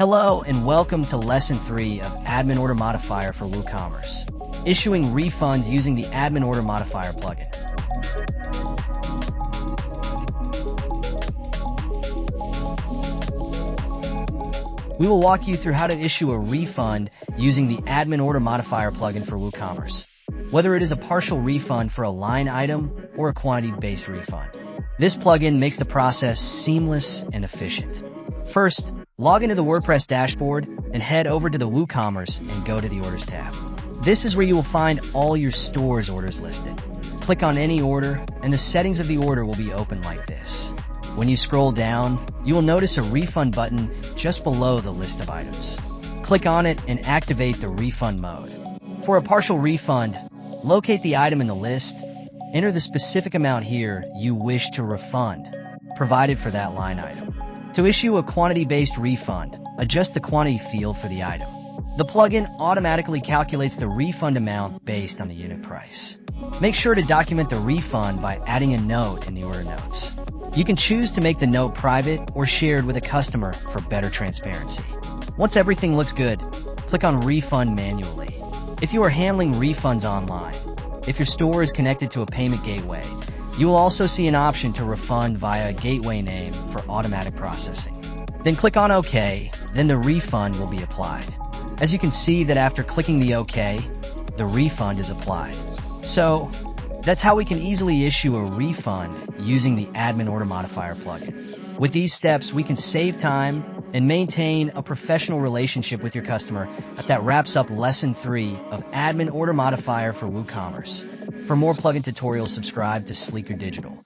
Hello and welcome to Lesson 3 of Admin Order Modifier for WooCommerce. Issuing refunds using the Admin Order Modifier plugin. We will walk you through how to issue a refund using the Admin Order Modifier plugin for WooCommerce, whether it is a partial refund for a line item or a quantity-based refund. This plugin makes the process seamless and efficient. First, log into the WordPress dashboard and head over to the WooCommerce and go to the Orders tab. This is where you will find all your store's orders listed. Click on any order and the settings of the order will be open like this. When you scroll down, you will notice a refund button just below the list of items. Click on it and activate the refund mode. For a partial refund, locate the item in the list, enter the specific amount here you wish to refund, provided for that line item. To issue a quantity-based refund, adjust the quantity field for the item. The plugin automatically calculates the refund amount based on the unit price. Make sure to document the refund by adding a note in the order notes. You can choose to make the note private or shared with a customer for better transparency. Once everything looks good, click on Refund manually. If you are handling refunds online, if your store is connected to a payment gateway, you will also see an option to refund via a gateway name for automatic processing. Then click on OK, then the refund will be applied. As you can see that after clicking the OK, the refund is applied. So, that's how we can easily issue a refund using the Admin Order Modifier plugin. With these steps, we can save time and maintain a professional relationship with your customer. That wraps up Lesson 3 of Admin Order Modifier for WooCommerce. For more plugin tutorials, subscribe to Sleekr Digital.